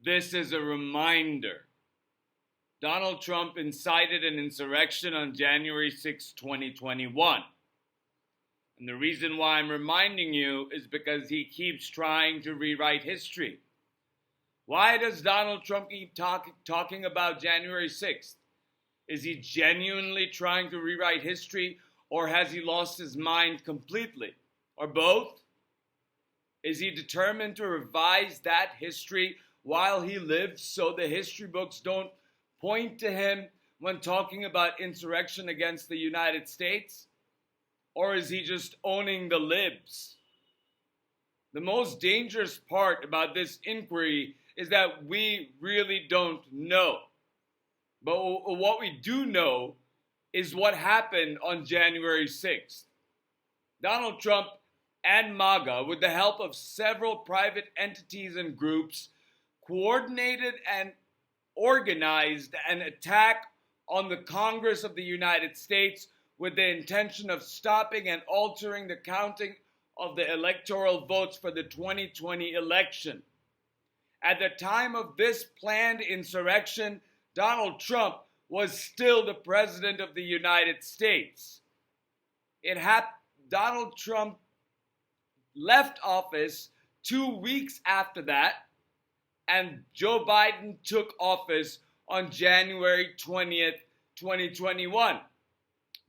This is a reminder. Donald Trump incited an insurrection on January 6, 2021. And the reason why I'm reminding you is because he keeps trying to rewrite history. Why does Donald Trump keep talking about January 6th? Is he genuinely trying to rewrite history, or has he lost his mind completely? Or both? Is he determined to revise that history while he lives so the history books don't point to him when talking about insurrection against the United States? Or is he just owning the libs? The most dangerous part about this inquiry is that we really don't know. But what we do know is what happened on January 6th. Donald Trump and MAGA, with the help of several private entities and groups, coordinated and organized an attack on the Congress of the United States with the intention of stopping and altering the counting of the electoral votes for the 2020 election. At the time of this planned insurrection, Donald Trump was still the president of the United States. Donald Trump left office 2 weeks after that, and Joe Biden took office on January 20th, 2021.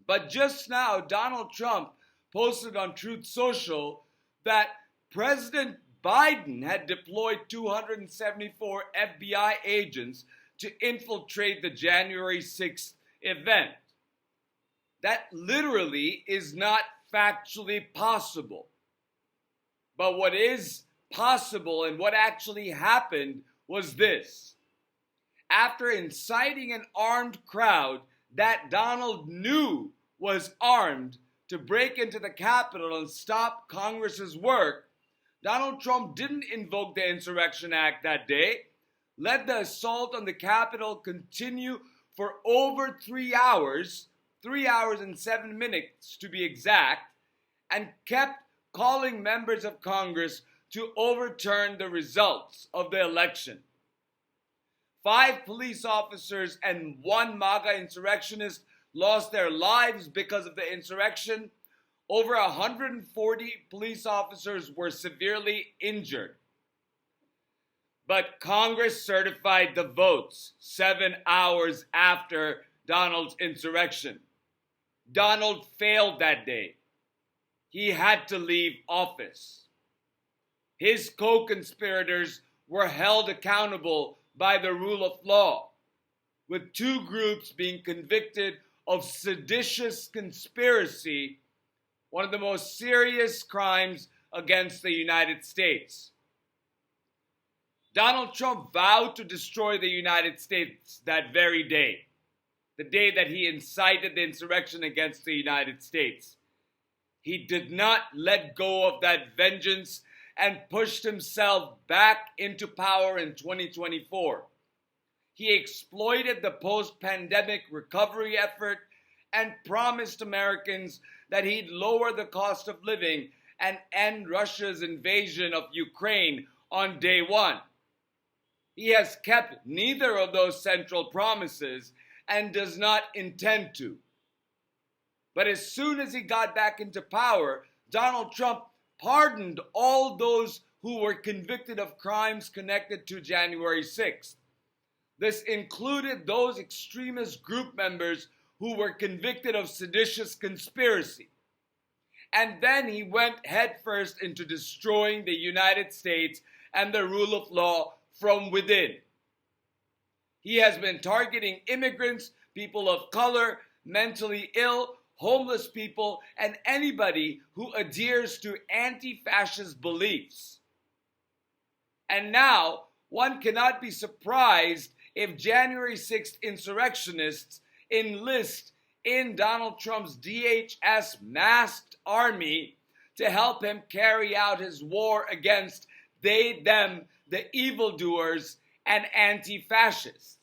But just now, Donald Trump posted on Truth Social that President Biden had deployed 274 FBI agents to infiltrate the January 6th event. That literally is not factually possible. But what is possible and what actually happened was this. After inciting an armed crowd that Donald knew was armed to break into the Capitol and stop Congress's work, Donald Trump didn't invoke the Insurrection Act that day, let the assault on the Capitol continue for over 3 hours, 3 hours and 7 minutes to be exact, and kept calling members of Congress to overturn the results of the election. 5 police officers and 1 MAGA insurrectionist lost their lives because of the insurrection. Over 140 police officers were severely injured. But Congress certified the votes 7 hours after Donald's insurrection. Donald failed that day. He had to leave office. His co-conspirators were held accountable by the rule of law, with 2 groups being convicted of seditious conspiracy, one of the most serious crimes against the United States. Donald Trump vowed to destroy the United States that very day, the day that he incited the insurrection against the United States. He did not let go of that vengeance and pushed himself back into power in 2024. He exploited the post-pandemic recovery effort and promised Americans that he'd lower the cost of living and end Russia's invasion of Ukraine on day 1. He has kept neither of those central promises and does not intend to. But as soon as he got back into power, Donald Trump pardoned all those who were convicted of crimes connected to January 6th. This included those extremist group members who were convicted of seditious conspiracy. And then he went headfirst into destroying the United States and the rule of law from within. He has been targeting immigrants, people of color, mentally ill, homeless people, and anybody who adheres to anti-fascist beliefs. And now, one cannot be surprised if January 6th insurrectionists enlist in Donald Trump's DHS masked army to help him carry out his war against they, them, the evildoers, and anti-fascists.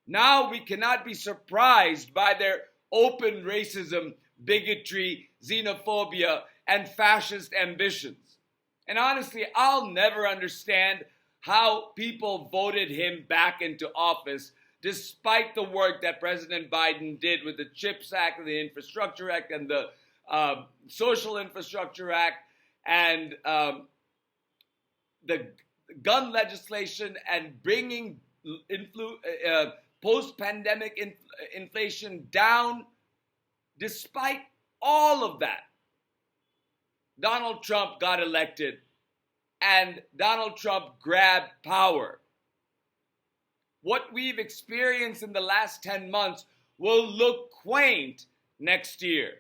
Now we cannot be surprised by their open racism, bigotry, xenophobia, and fascist ambitions. And honestly, I'll never understand how people voted him back into office, despite the work that President Biden did with the CHIPS Act and the Infrastructure Act and the Social Infrastructure Act and the gun legislation and bringing post-pandemic inflation down. Despite all of that, Donald Trump got elected and Donald Trump grabbed power. What we've experienced in the last 10 months will look quaint next year.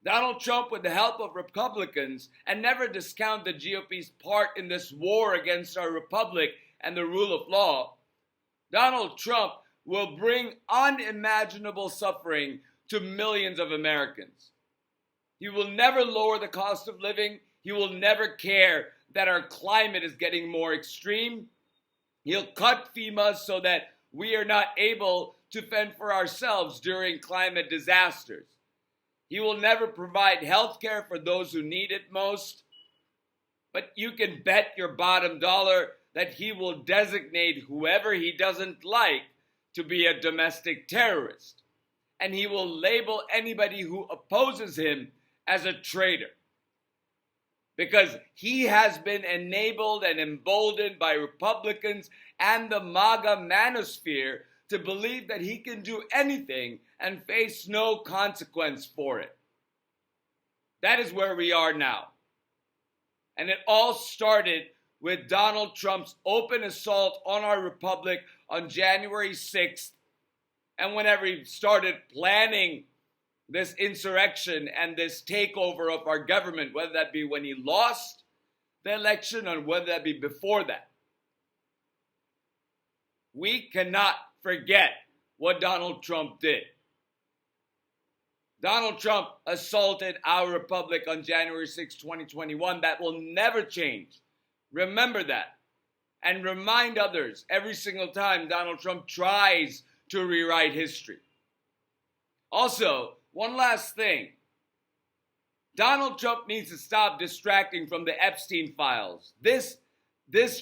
Donald Trump, with the help of Republicans, and never discount the GOP's part in this war against our republic and the rule of law, Donald Trump will bring unimaginable suffering to millions of Americans. He will never lower the cost of living. He will never care that our climate is getting more extreme. He'll cut FEMA so that we are not able to fend for ourselves during climate disasters. He will never provide health care for those who need it most. But you can bet your bottom dollar that he will designate whoever he doesn't like to be a domestic terrorist. And he will label anybody who opposes him as a traitor. Because he has been enabled and emboldened by Republicans and the MAGA manosphere to believe that he can do anything and face no consequence for it. That is where we are now. And it all started with Donald Trump's open assault on our republic on January 6th. And whenever he started planning this insurrection and this takeover of our government, whether that be when he lost the election or whether that be before that. We cannot forget what Donald Trump did. Donald Trump assaulted our republic on January 6, 2021. That will never change. Remember that. And remind others every single time Donald Trump tries to rewrite history. Also, one last thing. Donald Trump needs to stop distracting from the Epstein files. This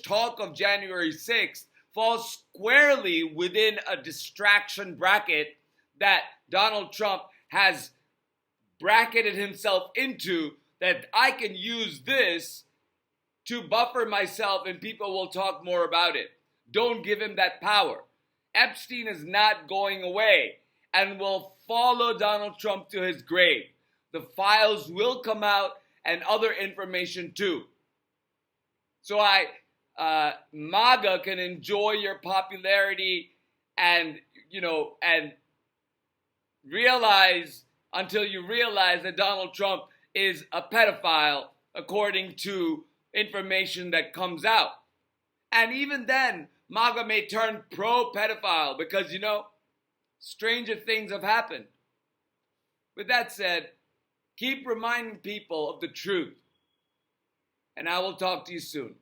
talk of January 6th falls squarely within a distraction bracket that Donald Trump has bracketed himself into, that I can use this to buffer myself and people will talk more about it. Don't give him that power. Epstein is not going away and will follow Donald Trump to his grave. The files will come out and other information too. So MAGA can enjoy your popularity and realize until you realize that Donald Trump is a pedophile according to information that comes out. And even then, MAGA may turn pro-pedophile because, stranger things have happened. With that said, keep reminding people of the truth. And I will talk to you soon.